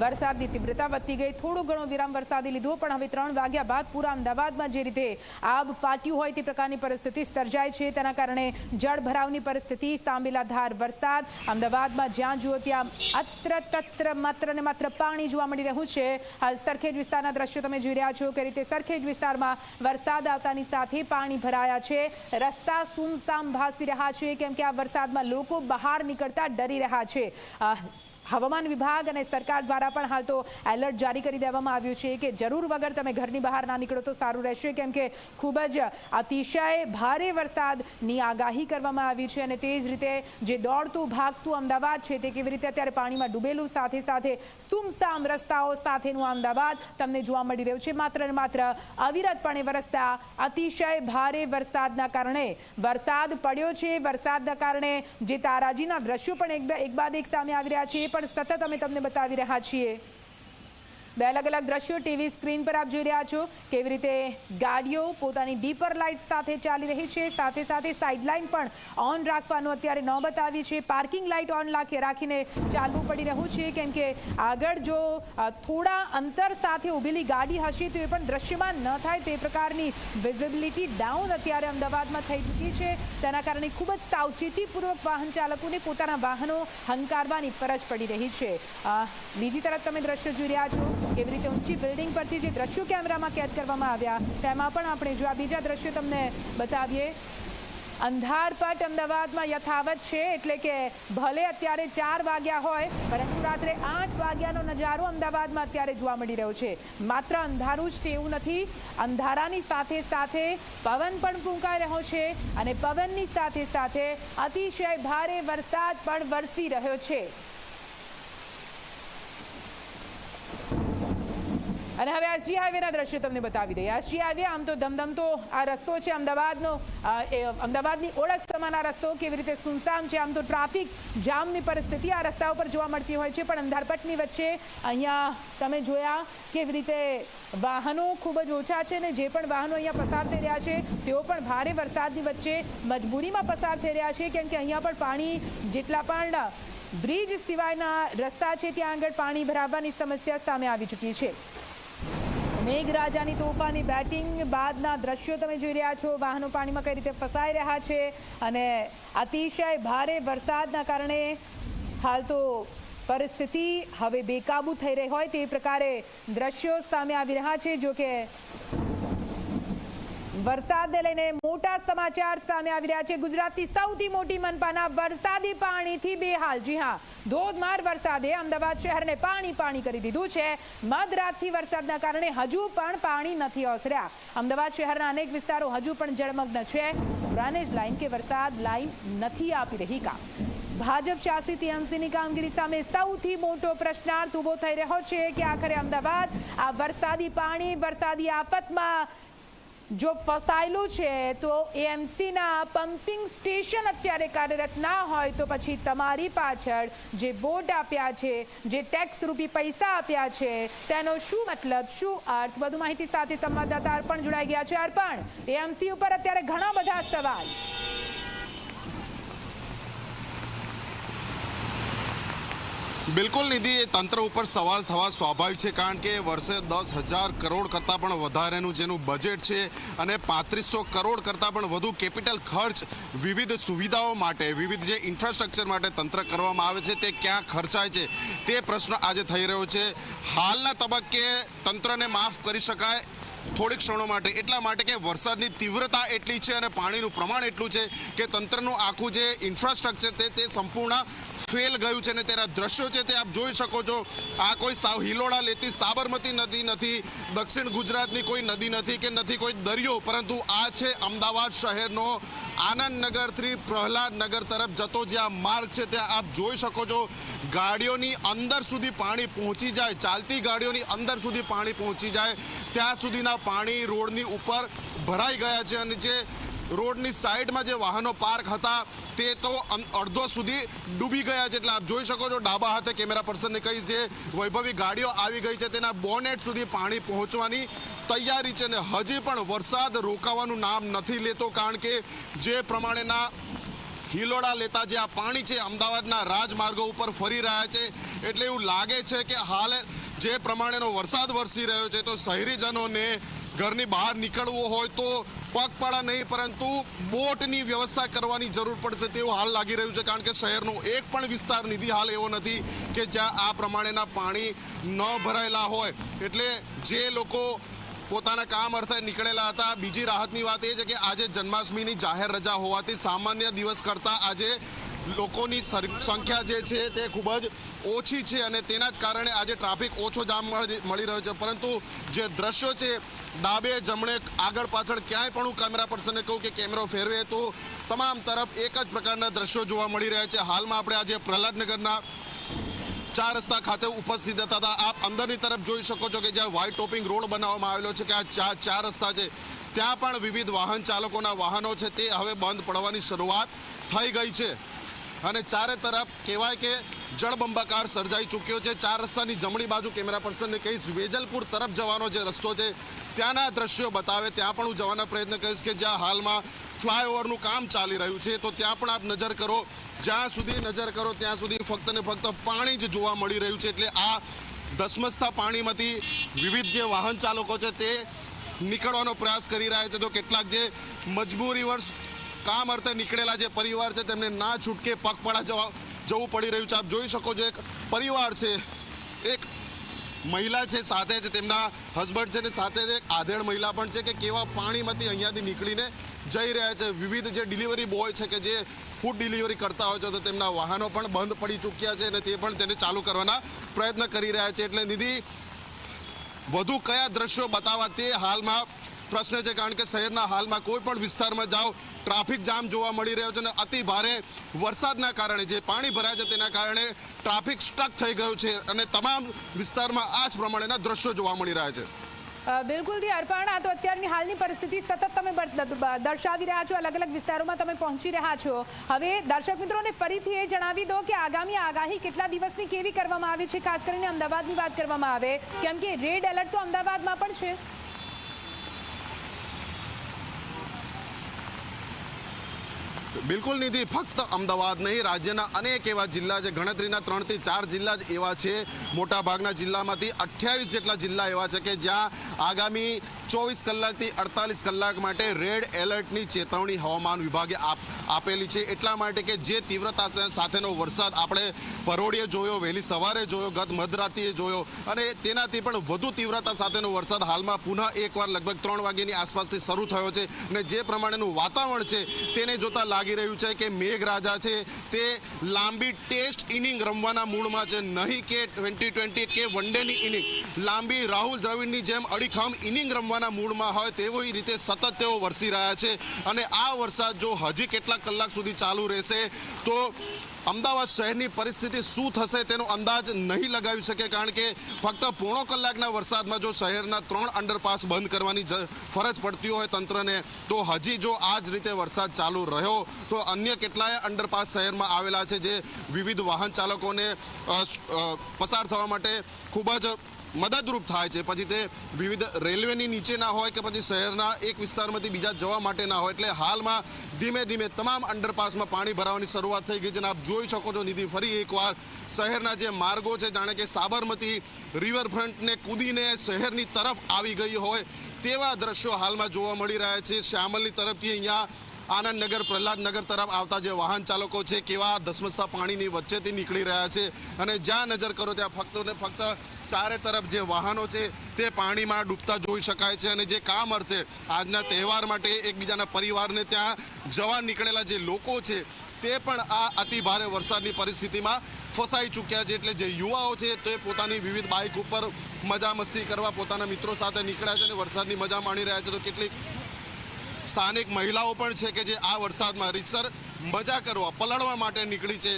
વરસાદની તીવ્રતા વધતી ગઈ. થોડો ઘણો વિરામ વરસાદે લીધો, પણ હવે 3 વાગ્યા બાદ પૂરા અમદાવાદમાં જે રીતે આબ ફાટ્યું હોય તે પ્રકારની પરિસ્થિતિ સર્જાય છે. તેના કારણે જળભરાવની પરિસ્થિતિ, સાંબેલાધાર વરસાદ. અમદાવાદમાં જ્યાં જુઓ ત્યાં અત્ર તત્ર માત્ર ને માત્ર પાણી જોવા મળી રહ્યું છે. હાલ સરખેજ વિસ્તારના દ્રશ્યો તમે જોઈ રહ્યા છો કે રીતે સરખેજ વિસ્તારમાં વરસાદ આવતાની સાથે પાણી ભરાયા છે. રસ્તા સુમસામ ભાસી રહ્યા છે, કેમ કે આ વરસાદમાં લોકો બહાર નીકળતા ડરી રહ્યા છે. હવામાન વિભાગ અને સરકાર દ્વારા પણ હાલ તો એલર્ટ જારી કરી દેવામાં આવ્યું છે કે જરૂર વગર તમે ઘરની બહાર ના નીકળો તો સારું રહેશે, કેમ કે ખૂબ જ અતિશય ભારે વરસાદની આગાહી કરવામાં આવી છે. અને તે જ રીતે જે દોડતું ભાગતું અમદાવાદ છે તે કેવી રીતે અત્યારે પાણીમાં ડૂબેલું, સાથે સાથે સુમસામ રસ્તાઓ સાથેનું અમદાવાદ તમને જોવા મળી રહ્યું છે. માત્ર ને માત્ર અવિરતપણે વરસતા અતિશય ભારે વરસાદના કારણે વરસાદ પડ્યો છે. વરસાદના કારણે જે તારાજીના દ્રશ્યો પણ એક બાદ એક સામે આવી રહ્યા છે, પણ સતત અમે તમને બતાવી રહ્યા છીએ. બે અલગ અલગ દ્રશ્યો ટીવી સ્ક્રીન પર આપ જોઈ રહ્યા છો કેવી રીતે ગાડીઓ પોતાની ડીપર લાઇટ સાથે ચાલી રહી છે. સાથે સાથે સાઇડ લાઇન પણ ઓન રાખવાનું અત્યારે નોબત આવી છે. પાર્કિંગ લાઇટ ઓન રાખીને ચાલવું પડી રહ્યું છે, કેમ કે આગળ જો થોડા અંતર સાથે ઊભેલી ગાડી હશે તો એ પણ દ્રશ્યમાન ન થાય તે પ્રકારની વિઝિબિલિટી ડાઉન અત્યારે અમદાવાદમાં થઈ ચૂકી છે. તેના કારણે ખૂબ જ સાવચેતીપૂર્વક વાહન ચાલકોને પોતાના વાહનો હંકારવાની ફરજ પડી રહી છે. બીજી તરફ તમે દ્રશ્યો જોઈ રહ્યા છો કેવી રીતે ઊંચી બિલ્ડિંગ પરથી જે દ્રશ્યો કેમેરામાં કેદ કરવામાં આવ્યા તેમાં પણ આપણે જો આ બીજા દ્રશ્યો તમને બતાવીએ. અંધારપટ અમદાવાદમાં યથાવત છે, એટલે કે ભલે અત્યારે 4 વાગ્યા હોય પરંતુ રાત્રે 8 વાગ્યાનો નજારો અમદાવાદમાં અત્યારે જોવા મળી રહ્યો છે. માત્ર અંધારું જ તેવું નથી, અંધારાની સાથે સાથે પવન પણ ફૂંકાઈ રહ્યો છે અને પવનની સાથે સાથે અતિશય ભારે વરસાદ પણ વરસી રહ્યો છે. અને હવે એસજી હાઈવેના દ્રશ્યો તમને બતાવી દઈએ. એસજી હાઈવે આમ તો ધમધમતો આ રસ્તો છે અમદાવાદનો, અમદાવાદની ઓળખ સમાન આ રસ્તો કેવી રીતે સુનસામ છે. આમ તો ટ્રાફિક જામની પરિસ્થિતિ આ રસ્તા ઉપર જોવા મળતી હોય છે, પણ અંધારપટની વચ્ચે અહીંયા તમે જોયા કેવી રીતે વાહનો ખૂબ જ ઓછા છે ને જે પણ વાહનો અહીંયા પસાર થઈ રહ્યા છે તેઓ પણ ભારે વરસાદની વચ્ચે મજબૂરીમાં પસાર થઈ રહ્યા છે, કેમ કે અહીંયા પણ પાણી જેટલા પણ બ્રિજ સિવાયના રસ્તા છે ત્યાં આગળ પાણી ભરાવવાની સમસ્યા સામે આવી ચૂકી છે. મેઘરાજાની તોફાની બેટિંગ બાદના દ્રશ્યો તમે જોઈ રહ્યા છો. વાહનો પાણીમાં કઈ રીતે ફસાઈ રહ્યા છે અને અતિશય ભારે વરસાદના કારણે હાલ તો પરિસ્થિતિ હવે બેકાબૂ થઈ રહી હોય તે પ્રકારે દ્રશ્યો સામે આવી રહ્યા છે. જો કે વરસાદને લઈને મોટા સમાચાર સામે આવી રહ્યા છે. ગુજરાતની સૌથી મોટી મનપાના વરસાદી પાણીથી બેહાલ. જી હા, ધોધમાર વરસાદે અમદાવાદ શહેરને પાણી કરી દીધું છે. મધરાતથી વરસાદના કારણે હજુ પણ પાણી નથી ઓસર્યા. અમદાવાદ શહેરના અનેક વિસ્તારો હજુ પણ જળમગ્ન છે. ડ્રેનેજ લાઇન કે વરસાદ લાઇન નથી આપી રહી કામ. ભાજપ શાસિત ટીએમસીની કામગીરી સામે સૌથી મોટો પ્રશ્નાર્થ ઉભો થઈ રહ્યો છે કે આખરે અમદાવાદ આ વરસાદી પાણી, વરસાદી આફતમાં જો ફસાયેલું છે તો એએમસીના પમ્પિંગ સ્ટેશન અત્યારે કાર્યરત ના હોય તો પછી તમારી પાછળ જે વોટ આપ્યા છે, જે ટેક્સ રૂપી પૈસા આપ્યા છે તેનો શું મતલબ, શું અર્થ? વધુ માહિતી સાથે સંવાદદાતા અર્પણ જોડાઈ ગયા છે. અર્પણ, એએમસી ઉપર અત્યારે ઘણા બધા સવાલ. બિલકુલ નિધિ, એ તંત્ર ઉપર સવાલ થવા સ્વાભાવિક છે, કારણ કે વર્ષે 10,000 કરોડ કરતાં પણ વધારેનું જેનું બજેટ છે અને 3500 કરોડ કરતાં પણ વધુ કેપિટલ ખર્ચ વિવિધ સુવિધાઓ માટે, વિવિધ જે ઇન્ફ્રાસ્ટ્રક્ચર માટે તંત્ર કરવામાં આવે છે તે ક્યાં ખર્ચાય છે તે પ્રશ્ન આજે થઈ રહ્યો છે. હાલના તબક્કે તંત્રને માફ કરી શકાય થોડીક ક્ષણો માટે, એટલા માટે કે વરસાદની તીવ્રતા એટલી છે અને પાણીનું પ્રમાણ એટલું છે કે તંત્રનું આખું જે ઇન્ફ્રાસ્ટ્રક્ચર તે સંપૂર્ણ ફેલ ગયું છે. અને તેના દ્રશ્યો છે તે આપ જોઈ શકો છો. આ કોઈ હિલોડા લેતી સાબરમતી નદી નથી, દક્ષિણ ગુજરાતની કોઈ નદી નથી કે નથી કોઈ દરિયો, પરંતુ આ છે અમદાવાદ શહેરનો આનંદનગરથી પ્રહલાદનગર તરફ જતો જે આ માર્ગ છે ત્યાં આપ જોઈ શકો છો. ગાડીઓની અંદર સુધી પાણી પહોંચી જાય, ચાલતી ગાડીઓની અંદર સુધી પાણી પહોંચી જાય ત્યાં સુધીના પાણી રોડની ઉપર ભરાઈ ગયા છે. અને જે રોડની સાઈડમાં જે વાહનો પાર્ક હતા તે તો અડધો સુધી ડૂબી ગયા છે. એટલે આપ જોઈ શકો છો, ડાબા હાથે કેમેરા પર્સનને કહીશ, જે વૈભવી ગાડીઓ આવી ગઈ છે તેના બોનેટ સુધી પાણી પહોંચવાની તૈયારી છે. અને હજી પણ વરસાદ રોકાવાનું નામ નથી લેતો, કારણ કે જે પ્રમાણેના હિલોડા લેતા જે આ પાણી છે અમદાવાદના રાજમાર્ગો ઉપર ફરી રહ્યા છે, એટલે એવું લાગે છે કે હાલ જે પ્રમાણેનો વરસાદ વરસી રહ્યો છે તો શહેરીજનોને ઘરની બહાર નીકળવું હોય તો પગપાળા નહીં પરંતુ બોટની વ્યવસ્થા કરવાની જરૂર પડશે તેવું હાલ લાગી રહ્યું છે, કારણ કે શહેરનો એક પણ વિસ્તાર નિધિ હાલ એવો નથી કે જ્યાં આ પ્રમાણેના પાણી ન ભરાયેલા હોય. એટલે જે લોકો પોતાના કામ અર્થે નીકળેલા હતા. બીજી રાહતની વાત એ છે કે આજે જન્માષ્ટમીની જાહેર રજા હોવાથી સામાન્ય દિવસ કરતાં આજે લોકોની સંખ્યા જે છે તે ખૂબ જ ઓછી છે અને તેના જ કારણે આજે ટ્રાફિક ઓછો જામ મળી રહ્યો છે. પરંતુ જે દ્રશ્યો છે ડાબે જમણે આગળ પાછળ ક્યાંય પણ હું કેમેરા પર્સનને કહું કે કેમેરો ફેરવે તો તમામ તરફ એક જ પ્રકારના દ્રશ્યો જોવા મળી રહ્યા છે. હાલમાં આપણે આજે પ્રહલાદનગરના 4 રસ્તા ખાતે ઉપસ્થિત હતા. આપ અંદરની તરફ જોઈ શકો છો કે જ્યાં વ્હાઇટ ટોપિંગ રોડ બનાવવામાં આવેલો છે કે આ 4 રસ્તા છે ત્યાં પણ વિવિધ વાહન ચાલકોના વાહનો છે તે હવે બંધ પડવાની શરૂઆત થઈ ગઈ છે અને ચારે તરફ કહેવાય કે જળબંબાકાર સર્જાઈ ચૂક્યો છે. 4 રસ્તાની જમણી બાજુ કેમેરા પર્સનને કહીશ વેજલપુર તરફ જવાનો જે રસ્તો છે ત્યાંના દ્રશ્યો બતાવે, ત્યાં પણ હું જવાનો પ્રયત્ન કરીશ કે જ્યાં હાલમાં ફ્લાયઓવરનું કામ ચાલી રહ્યું છે તો ત્યાં પણ આપ નજર કરો, જ્યાં સુધી નજર કરો ત્યાં સુધી ફક્ત ને ફક્ત પાણી જ જોવા મળી રહ્યું છે. એટલે આ ધસમસતા પાણીમાંથી વિવિધ જે વાહન ચાલકો છે તે નીકળવાનો પ્રયાસ કરી રહ્યા છે તો કેટલાક જે મજબૂરીવશ કામ અર્થે નીકળેલા જે પરિવાર છે તેમને ના છૂટકે પગપાળા જવું પડી રહ્યું છે. આપ જોઈ શકો છો એક પરિવાર છે, એક મહિલા છે સાથે જ તેમના હસબન્ડ છે ને સાથે એક આધેડ મહિલા પણ છે કે કેવા પાણીમાંથી અહીંયાથી નીકળીને જઈ રહ્યા છે. વિવિધ જે ડિલિવરી બોય છે કે જે ફૂડ ડિલિવરી કરતા હોય છે તો તેમના વાહનો પણ બંધ પડી ચૂક્યા છે અને તે પણ તેને ચાલુ કરવાના પ્રયત્ન કરી રહ્યા છે. એટલે નિધિ વધુ કયા દ્રશ્યો બતાવવા તે હાલમાં પ્રશ્ન છે, કારણ કે શહેરના હાલમાં કોઈ પણ વિસ્તારમાં જાઓ ટ્રાફિક જામ જોવા મળી રહ્યો છે અને અતિ ભારે વરસાદના કારણે જે પાણી ભરાય છે તેના કારણે ટ્રાફિક સ્ટક થઈ ગયું છે અને તમામ વિસ્તારમાં આ જ પ્રમાણેના દ્રશ્યો જોવા મળી રહ્યા છે. બિલકુલ જી અર્પણ, આ તો અત્યારની હાલની પરિસ્થિતિ સતત તમે દર્શાવી રહ્યા છો, અલગ અલગ વિસ્તારોમાં તમે પહોંચી રહ્યા છો. હવે દર્શક મિત્રોને ફરીથી એ જણાવી દો કે આગામી આગાહી કેટલા દિવસની કેવી કરવામાં આવી છે, ખાસ કરીને અમદાવાદની વાત કરવામાં આવે કેમ કે રેડ એલર્ટ તો અમદાવાદમાં પણ છે. બિલકુલ નિધિ, ફક્ત અમદાવાદ નહીં, રાજ્યના અનેક એવા જિલ્લા છે, ગણતરીના 3 થી 4 જિલ્લા જ એવા છે. મોટા ભાગના જિલ્લામાંથી 28 જેટલા જિલ્લા એવા છે કે જ્યાં આગામી 24 કલાકથી 48 કલાક માટે રેડ એલર્ટની ચેતવણી હવામાન વિભાગે આપેલી છે. એટલા માટે કે જે તીવ્રતા સાથેનો વરસાદ આપણે પરોઢિયે જોયો, વહેલી સવારે જોયો, ગત મધરાત્રિએ જોયો અને તેનાથી પણ વધુ તીવ્રતા સાથેનો વરસાદ હાલમાં પુનઃ એકવાર લગભગ 3 વાગ્યાની આસપાસથી શરૂ થયો છે અને જે પ્રમાણેનું વાતાવરણ છે તેને જોતા લાગી રહ્યું છે કે મેઘરાજા છે તે લાંબી ટેસ્ટ ઇનિંગ રમવાના મૂડમાં છે, નહીં કે 2020 કે વનડેની ઇનિંગ. લાંબી રાહુલ દ્રવિડની જેમ અડીખમ ઇનિંગ રમવાના મૂડમાં હોય તેવી રીતે સતત તેઓ વરસી રહ્યા છે અને આ વરસાદ જો હજી કેટલાક કલાક સુધી ચાલુ રહેશે તો અમદાવાદ શહેરની પરિસ્થિતિ શું થશે તેનો અંદાજ નહીં લગાવી શકે, કારણ કે ફક્ત પોણો કલાકના વરસાદમાં જો શહેરના 3 અંડરપાસ બંધ કરવાની ફરજ પડતી હોય તંત્રને તો હજી જો આ જ રીતે વરસાદ ચાલુ રહ્યો તો અન્ય કેટલાય અંડરપાસ શહેરમાં આવેલા છે જે વિવિધ વાહન ચાલકોને પસાર થવા માટે ખૂબ જ મદદરૂપ થાય છે. પછી તે વિવિધ રેલવેની નીચે ના હોય કે પછી શહેરના એક વિસ્તારમાંથી બીજા જવા માટે ના હોય. એટલે હાલમાં ધીમે ધીમે તમામ અંડરપાસમાં પાણી ભરાવાની શરૂઆત થઈ ગઈ છે અને આપ જોઈ શકો છો નિધિ ફરી એકવાર શહેરના જે માર્ગો છે જાણે કે સાબરમતી રિવરફ્રન્ટને કૂદીને શહેરની તરફ આવી ગઈ હોય તેવા દ્રશ્યો હાલમાં જોવા મળી રહ્યા છે. શ્યામલની તરફથી અહીંયા આનંદનગર પ્રહલાદનગર તરફ આવતા જે વાહન ચાલકો છે કેવા ધસમસતા પાણીની વચ્ચેથી નીકળી રહ્યા છે અને જ્યાં નજર કરો ત્યાં ફક્ત ને ફક્ત ચારે તરફ જે વાહનો છે તે પાણીમાં ડૂબતા જોઈ શકાય છે અને જે કામ અર્થે આજના તહેવાર માટે એકબીજાના પરિવારને ત્યાં જવા નીકળેલા જે લોકો છે તે પણ આ અતિ ભારે વરસાદની પરિસ્થિતિમાં ફસાઈ ચૂક્યા છે. એટલે જે યુવાઓ છે તે પોતાની વિવિધ બાઇક ઉપર મજા મસ્તી કરવા પોતાના મિત્રો સાથે નીકળ્યા છે અને વરસાદની મજા માણી રહ્યા છે. તો કેટલીક સ્થાનિક મહિલાઓ પણ છે કે જે આ વરસાદમાં રીતસર મજા કરવા પલળવા માટે નીકળી છે